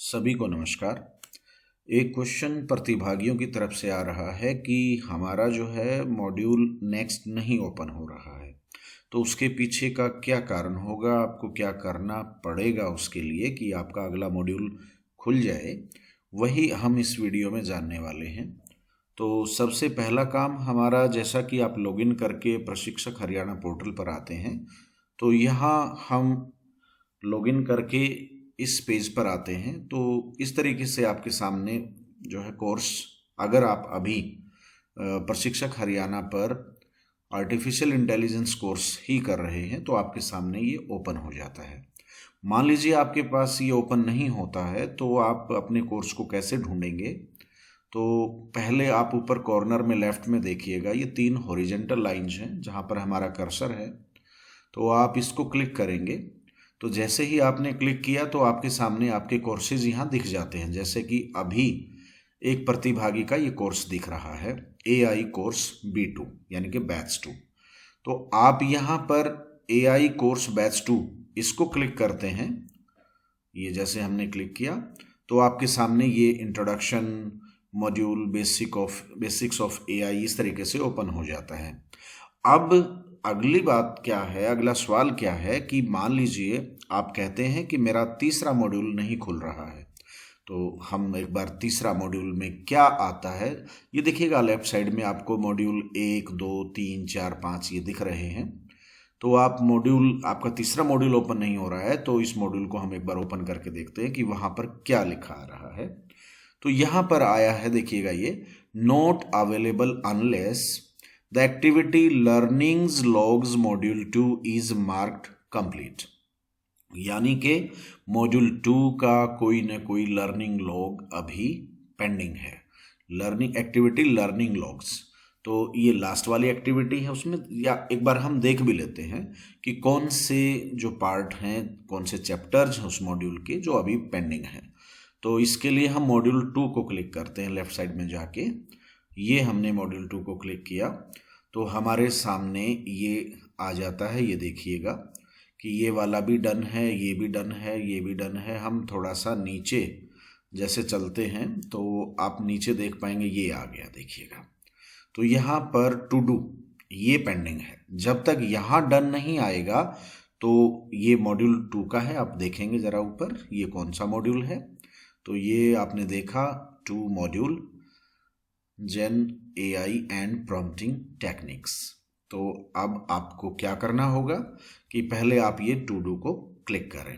सभी को नमस्कार। एक क्वेश्चन प्रतिभागियों की तरफ से आ रहा है कि हमारा जो है मॉड्यूल नेक्स्ट नहीं ओपन हो रहा है, तो उसके पीछे का क्या कारण होगा, आपको क्या करना पड़ेगा उसके लिए कि आपका अगला मॉड्यूल खुल जाए, वही हम इस वीडियो में जानने वाले हैं। तो सबसे पहला काम हमारा, जैसा कि आप लॉगिन करके प्रशिक्षक हरियाणा पोर्टल पर आते हैं, तो यहाँ हम लॉगिन करके इस पेज पर आते हैं। तो इस तरीके से आपके सामने जो है कोर्स, अगर आप अभी प्रशिक्षक हरियाणा पर आर्टिफिशियल इंटेलिजेंस कोर्स ही कर रहे हैं तो आपके सामने ये ओपन हो जाता है। मान लीजिए आपके पास ये ओपन नहीं होता है तो आप अपने कोर्स को कैसे ढूंढेंगे। तो पहले आप ऊपर कॉर्नर में लेफ्ट में देखिएगा, ये 3 हॉरिजेंटल लाइंस हैं जहाँ पर हमारा कर्सर है। तो आप इसको क्लिक करेंगे। तो जैसे ही आपने क्लिक किया तो आपके सामने आपके कोर्सेज यहाँ दिख जाते हैं। जैसे कि अभी एक प्रतिभागी का ये कोर्स दिख रहा है, AI कोर्स B2 यानी कि बैच 2। तो आप यहाँ पर AI कोर्स बैच 2 इसको क्लिक करते हैं। ये जैसे हमने क्लिक किया तो आपके सामने ये introduction module basics of AI इस तरीके से ओपन हो जाता है। अब अगली बात क्या है, अगला सवाल क्या है कि मान लीजिए आप कहते हैं कि मेरा तीसरा मॉड्यूल नहीं खुल रहा है। तो हम एक बार तीसरा मॉड्यूल में क्या आता है ये देखिएगा। लेफ्ट साइड में आपको मॉड्यूल 1, 2, 3, 4, 5 ये दिख रहे हैं। तो आपका तीसरा मॉड्यूल ओपन नहीं हो रहा है, तो इस मॉड्यूल को हम एक बार ओपन करके देखते हैं कि वहाँ पर क्या लिखा आ रहा है। तो यहाँ पर आया है, देखिएगा, ये not available unless the activity learnings logs module 2 is marked complete. यानी कि मॉड्यूल 2 का कोई ना कोई लर्निंग लॉग अभी पेंडिंग है। लर्निंग एक्टिविटी लर्निंग लॉग्स, तो ये लास्ट वाली एक्टिविटी है उसमें। या एक बार हम देख भी लेते हैं कि कौन से जो पार्ट हैं, कौन से चैप्टर्स हैं उस मॉड्यूल के जो अभी पेंडिंग हैं। तो इसके लिए हम मॉड्यूल 2 को क्लिक करते हैं लेफ्ट साइड में जाके। ये हमने मॉड्यूल 2 को क्लिक किया तो हमारे सामने ये आ जाता है। ये देखिएगा कि ये वाला भी डन है, ये भी डन है, ये भी डन है। हम थोड़ा सा नीचे जैसे चलते हैं तो आप नीचे देख पाएंगे, ये आ गया, देखिएगा। तो यहाँ पर टू डू ये पेंडिंग है। जब तक यहाँ डन नहीं आएगा तो ये मॉड्यूल 2 का है। आप देखेंगे ज़रा ऊपर ये कौन सा मॉड्यूल है। तो ये आपने देखा 2 module gen AI and prompting techniques. तो अब आपको क्या करना होगा कि पहले आप ये टू डू को क्लिक करें।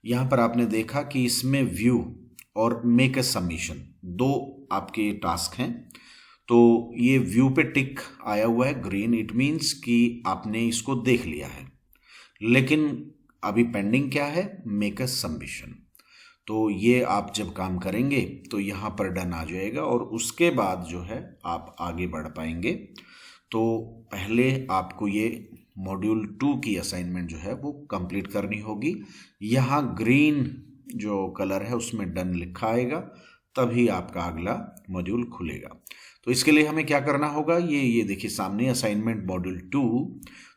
यहाँ पर आपने देखा कि इसमें व्यू और मेक ए सबमिशन 2 आपके टास्क हैं। तो ये व्यू पे टिक आया हुआ है ग्रीन, इट मीन्स कि आपने इसको देख लिया है। लेकिन अभी पेंडिंग क्या है, मेक ए सबमिशन। तो ये आप जब काम करेंगे तो यहाँ पर डन आ जाएगा और उसके बाद जो है आप आगे बढ़ पाएंगे। तो पहले आपको ये मॉड्यूल 2 की असाइनमेंट जो है वो कंप्लीट करनी होगी। यहाँ ग्रीन जो कलर है उसमें डन लिखा आएगा, तभी आपका अगला मॉड्यूल खुलेगा। तो इसके लिए हमें क्या करना होगा, ये देखिए सामने असाइनमेंट मॉड्यूल 2।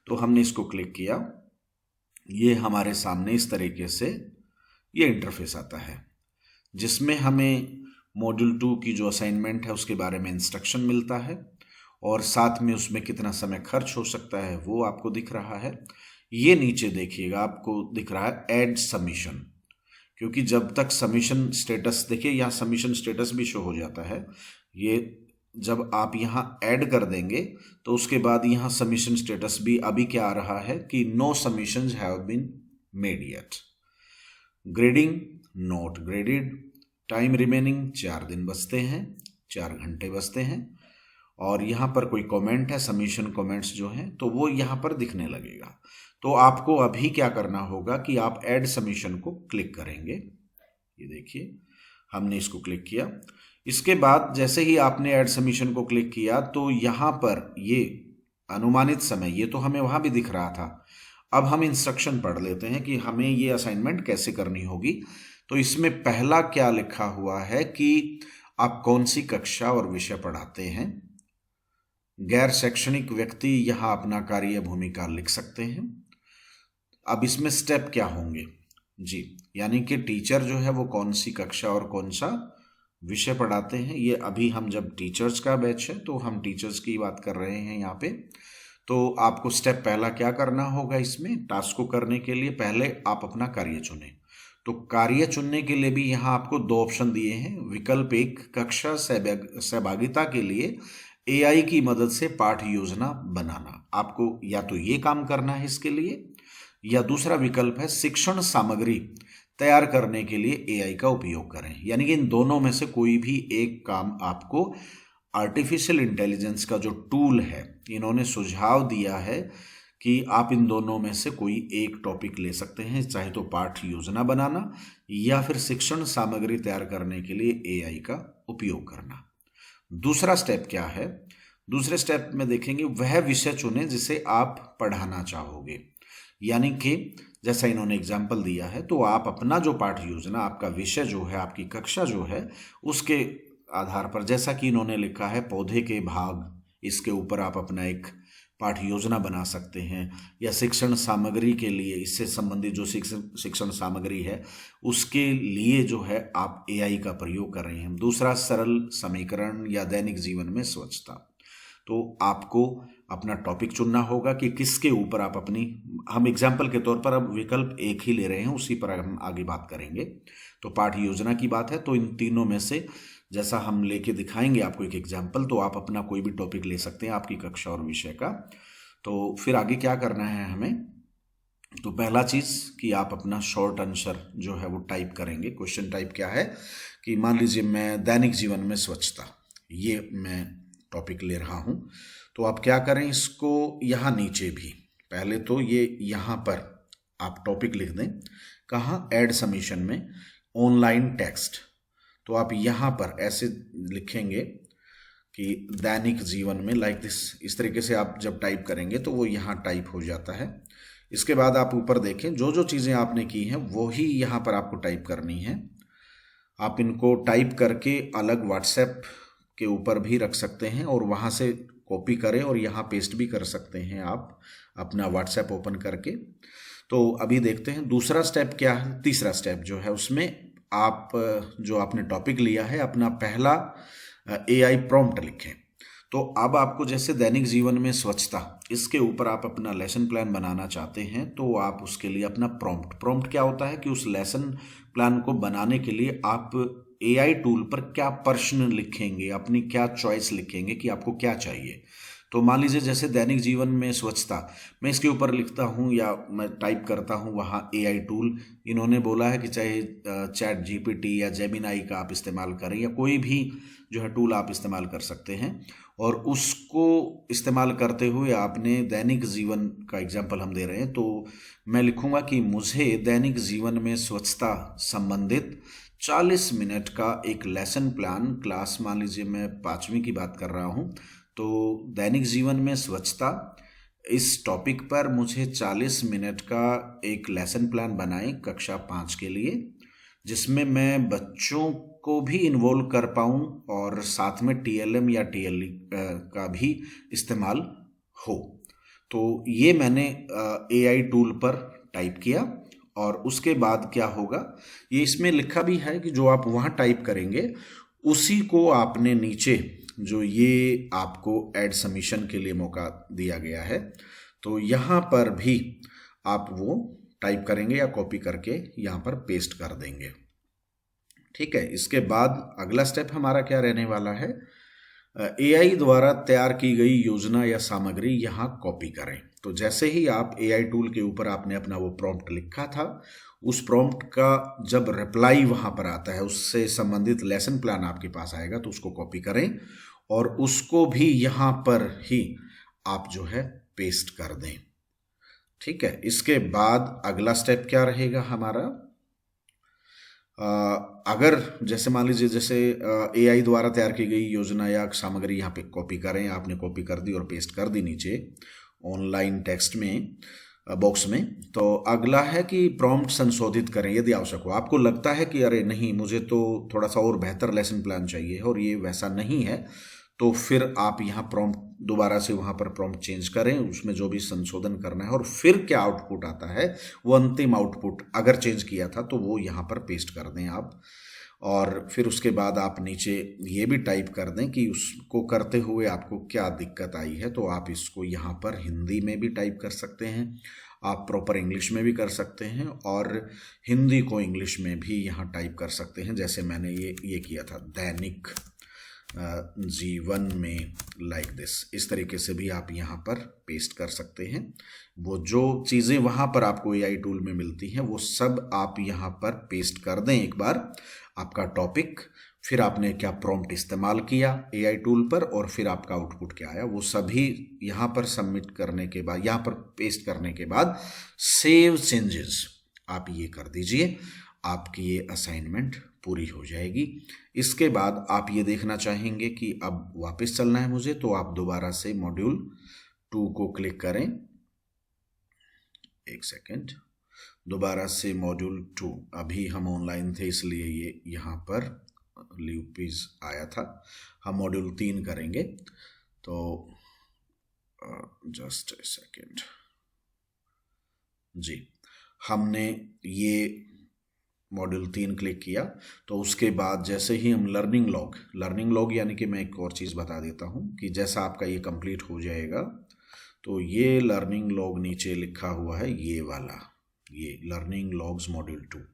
तो हमने इसको क्लिक किया, ये हमारे सामने इस तरीके से ये इंटरफेस आता है जिसमें हमें मॉड्यूल 2 की जो असाइनमेंट है उसके बारे में इंस्ट्रक्शन मिलता है और साथ में उसमें कितना समय खर्च हो सकता है वो आपको दिख रहा है। ये नीचे देखिएगा, आपको दिख रहा है ऐड सबमिशन, क्योंकि जब तक सबमिशन स्टेटस, देखिए यहाँ सबमिशन स्टेटस भी शो हो जाता है। ये जब आप यहाँ ऐड कर देंगे तो उसके बाद यहाँ सबमिशन स्टेटस भी अभी क्या आ रहा है कि no submissions have been made yet. Grading not graded, time remaining 4 दिन बचते हैं, 4 घंटे बचते हैं। और यहाँ पर कोई कमेंट है, सबमिशन कमेंट्स जो हैं तो वो यहाँ पर दिखने लगेगा। तो आपको अभी क्या करना होगा कि आप ऐड सबमिशन को क्लिक करेंगे। ये देखिए हमने इसको क्लिक किया। इसके बाद जैसे ही आपने ऐड सबमिशन को क्लिक किया तो यहाँ पर ये अनुमानित समय, ये तो हमें वहाँ भी दिख रहा था। अब हम इंस्ट्रक्शन पढ़ लेते हैं कि हमें ये असाइनमेंट कैसे करनी होगी। तो इसमें पहला क्या लिखा हुआ है कि आप कौन सी कक्षा और विषय पढ़ाते हैं। गैर शैक्षणिक व्यक्ति यहाँ अपना कार्य भूमिका लिख सकते हैं। अब इसमें स्टेप क्या होंगे, जी, यानी कि टीचर जो है वो कौन सी कक्षा और कौन सा विषय पढ़ाते हैं। ये अभी हम जब टीचर्स का बैच है तो हम टीचर्स की बात कर रहे हैं यहाँ पे। तो आपको स्टेप पहला क्या करना होगा, इसमें टास्क को करने के लिए पहले आप अपना कार्य चुनें। तो कार्य चुनने के लिए भी यहाँ आपको दो ऑप्शन दिए हैं। विकल्प एक, कक्षा सहभागिता के लिए एआई की मदद से पाठ योजना बनाना। आपको या तो ये काम करना है इसके लिए, या दूसरा विकल्प है शिक्षण सामग्री तैयार करने के लिए एआई का उपयोग करें। यानी कि इन दोनों में से कोई भी एक काम आपको आर्टिफिशियल इंटेलिजेंस का जो टूल है, इन्होंने सुझाव दिया है कि आप इन दोनों में से कोई एक टॉपिक ले सकते हैं, चाहे तो पाठ योजना बनाना या फिर शिक्षण सामग्री तैयार करने के लिए एआई का उपयोग करना। दूसरा स्टेप क्या है? दूसरे स्टेप में देखेंगे वह विषय चुनें जिसे आप पढ़ाना चाहोगे। यानी कि जैसा इन्होंने एग्जाम्पल दिया है, तो आप अपना जो पाठ योजना, आपका विषय जो है, आपकी कक्षा जो है, उसके आधार पर, जैसा कि इन्होंने लिखा है पौधे के भाग, इसके ऊपर आप अपना एक पाठ योजना बना सकते हैं। या शिक्षण सामग्री के लिए, इससे संबंधित जो शिक्षण सामग्री है उसके लिए जो है आप एआई का प्रयोग कर रहे हैं। दूसरा, सरल समीकरण या दैनिक जीवन में स्वच्छता। तो आपको अपना टॉपिक चुनना होगा कि किसके ऊपर आप अपनी, हम एग्जाम्पल के तौर पर अब विकल्प एक ही ले रहे हैं, उसी पर हम आगे बात करेंगे। तो पाठ योजना की बात है, तो इन तीनों में से जैसा हम लेके दिखाएंगे आपको एक एग्जाम्पल, तो आप अपना कोई भी टॉपिक ले सकते हैं आपकी कक्षा और विषय का। तो फिर आगे क्या करना है हमें? तो पहला चीज़ कि आप अपना शॉर्ट आंसर जो है वो टाइप करेंगे। क्वेश्चन टाइप क्या है कि मान लीजिए मैं दैनिक जीवन में स्वच्छता, ये मैं टॉपिक ले रहा हूँ। तो आप क्या करें, इसको यहाँ नीचे भी पहले तो ये यहाँ पर आप टॉपिक लिख दें। कहाँ? ऐड समीशन में, ऑनलाइन टेक्स्ट। तो आप यहाँ पर ऐसे लिखेंगे कि दैनिक जीवन में, लाइक दिस, इस तरीके से आप जब टाइप करेंगे तो वो यहाँ टाइप हो जाता है। इसके बाद आप ऊपर देखें, जो जो चीज़ें आपने की हैं वो ही यहाँ पर आपको टाइप करनी है। आप इनको टाइप करके अलग व्हाट्सएप के ऊपर भी रख सकते हैं और वहाँ से कॉपी करें और यहाँ पेस्ट भी कर सकते हैं आप अपना व्हाट्सएप ओपन करके। तो अभी देखते हैं दूसरा स्टेप क्या है। तीसरा स्टेप जो है उसमें आप जो आपने टॉपिक लिया है, अपना पहला एआई प्रॉम्प्ट लिखें। तो अब आपको जैसे दैनिक जीवन में स्वच्छता, इसके ऊपर आप अपना लेसन प्लान बनाना चाहते हैं, तो आप उसके लिए अपना प्रॉम्प्ट क्या होता है कि उस लेसन प्लान को बनाने के लिए आप एआई टूल पर क्या प्रश्न लिखेंगे, अपनी क्या चॉइस लिखेंगे कि आपको क्या चाहिए। तो मान लीजिए जैसे दैनिक जीवन में स्वच्छता, मैं इसके ऊपर लिखता हूँ या मैं टाइप करता हूँ, वहाँ एआई टूल इन्होंने बोला है कि चाहे चैट जीपीटी या जेमिनाई का आप इस्तेमाल करें या कोई भी जो है टूल आप इस्तेमाल कर सकते हैं। और उसको इस्तेमाल करते हुए आपने दैनिक जीवन का एग्जाम्पल हम दे रहे हैं, तो मैं लिखूँगा कि मुझे दैनिक जीवन में स्वच्छता संबंधित 40 मिनट का एक लेसन प्लान, क्लास मान लीजिए मैं 5वीं की बात कर रहा हूँ, तो दैनिक जीवन में स्वच्छता इस टॉपिक पर मुझे 40 मिनट का एक लेसन प्लान बनाएं कक्षा 5 के लिए, जिसमें मैं बच्चों को भी इन्वॉल्व कर पाऊँ और साथ में टीएलएम या टीएलई का भी इस्तेमाल हो। तो ये मैंने एआई टूल पर टाइप किया और उसके बाद क्या होगा, ये इसमें लिखा भी है कि जो आप वहाँ टाइप करेंगे उसी को आपने नीचे जो ये आपको ऐड सबमिशन के लिए मौका दिया गया है, तो यहाँ पर भी आप वो टाइप करेंगे या कॉपी करके यहाँ पर पेस्ट कर देंगे। ठीक है, इसके बाद अगला स्टेप हमारा क्या रहने वाला है, एआई द्वारा तैयार की गई योजना या सामग्री यहाँ कॉपी करें। तो जैसे ही आप एआई टूल के ऊपर आपने अपना वो प्रॉम्प्ट लिखा था, उस प्रॉम्प्ट का जब रिप्लाई वहाँ पर आता है, उससे संबंधित लेसन प्लान आपके पास आएगा, तो उसको कॉपी करें और उसको भी यहाँ पर ही आप जो है पेस्ट कर दें। ठीक है, इसके बाद अगला स्टेप क्या रहेगा हमारा, अगर जैसे मान लीजिए जैसे एआई द्वारा तैयार की गई योजना या सामग्री यहाँ पे कॉपी करें, आपने कॉपी कर दी और पेस्ट कर दी नीचे ऑनलाइन टेक्स्ट में बॉक्स में, तो अगला है कि प्रॉम्प्ट संशोधित करें यदि आवश्यक हो। आपको लगता है कि अरे नहीं, मुझे तो थोड़ा सा और बेहतर लेसन प्लान चाहिए और ये वैसा नहीं है, तो फिर आप यहाँ प्रॉम्प्ट दोबारा से वहाँ पर प्रॉम्प्ट चेंज करें, उसमें जो भी संशोधन करना है, और फिर क्या आउटपुट आता है वो अंतिम आउटपुट अगर चेंज किया था तो वो यहाँ पर पेस्ट कर दें आप। और फिर उसके बाद आप नीचे ये भी टाइप कर दें कि उसको करते हुए आपको क्या दिक्कत आई है। तो आप इसको यहाँ पर हिंदी में भी टाइप कर सकते हैं, आप प्रॉपर इंग्लिश में भी कर सकते हैं, और हिंदी को इंग्लिश में भी यहाँ टाइप कर सकते हैं। जैसे मैंने ये किया था, दैनिक जीवन में लाइक दिस, इस तरीके से भी आप यहाँ पर पेस्ट कर सकते हैं। वो जो चीज़ें वहाँ पर आपको एआई टूल में मिलती हैं वो सब आप यहाँ पर पेस्ट कर दें एक बार, आपका टॉपिक, फिर आपने क्या प्रॉम्प्ट इस्तेमाल किया एआई टूल पर, और फिर आपका आउटपुट क्या आया, वो सभी यहाँ पर सबमिट करने के बाद, यहाँ पर पेस्ट करने के बाद सेव चेंजेस आप ये कर दीजिए। आपकी ये असाइनमेंट पूरी हो जाएगी। इसके बाद आप ये देखना चाहेंगे कि अब वापस चलना है मुझे, तो आप दोबारा से मॉड्यूल 2 को क्लिक करें। एक सेकेंड, दोबारा से मॉड्यूल 2, अभी हम ऑनलाइन थे इसलिए ये यहाँ पर लीव पेज आया था। हम मॉड्यूल 3 करेंगे, तो जस्ट ए सेकेंड जी, हमने ये मॉड्यूल 3 क्लिक किया। तो उसके बाद जैसे ही हम लर्निंग लॉग यानी कि मैं एक और चीज़ बता देता हूँ कि जैसा आपका ये कंप्लीट हो जाएगा तो ये लर्निंग लॉग नीचे लिखा हुआ है, ये वाला, ये लर्निंग लॉग्स मॉड्यूल 2,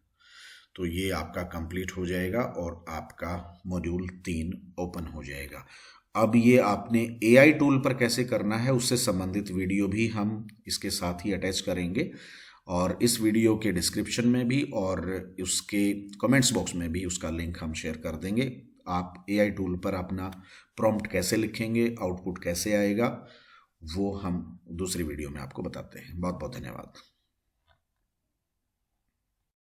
तो ये आपका कंप्लीट हो जाएगा और आपका मॉड्यूल 3 ओपन हो जाएगा। अब ये आपने एआई टूल पर कैसे करना है उससे संबंधित वीडियो भी हम इसके साथ ही अटैच करेंगे, और इस वीडियो के डिस्क्रिप्शन में भी और उसके कमेंट्स बॉक्स में भी उसका लिंक हम शेयर कर देंगे। आप एआई टूल पर अपना प्रॉम्प्ट कैसे लिखेंगे, आउटपुट कैसे आएगा, वो हम दूसरी वीडियो में आपको बताते हैं। बहुत बहुत धन्यवाद।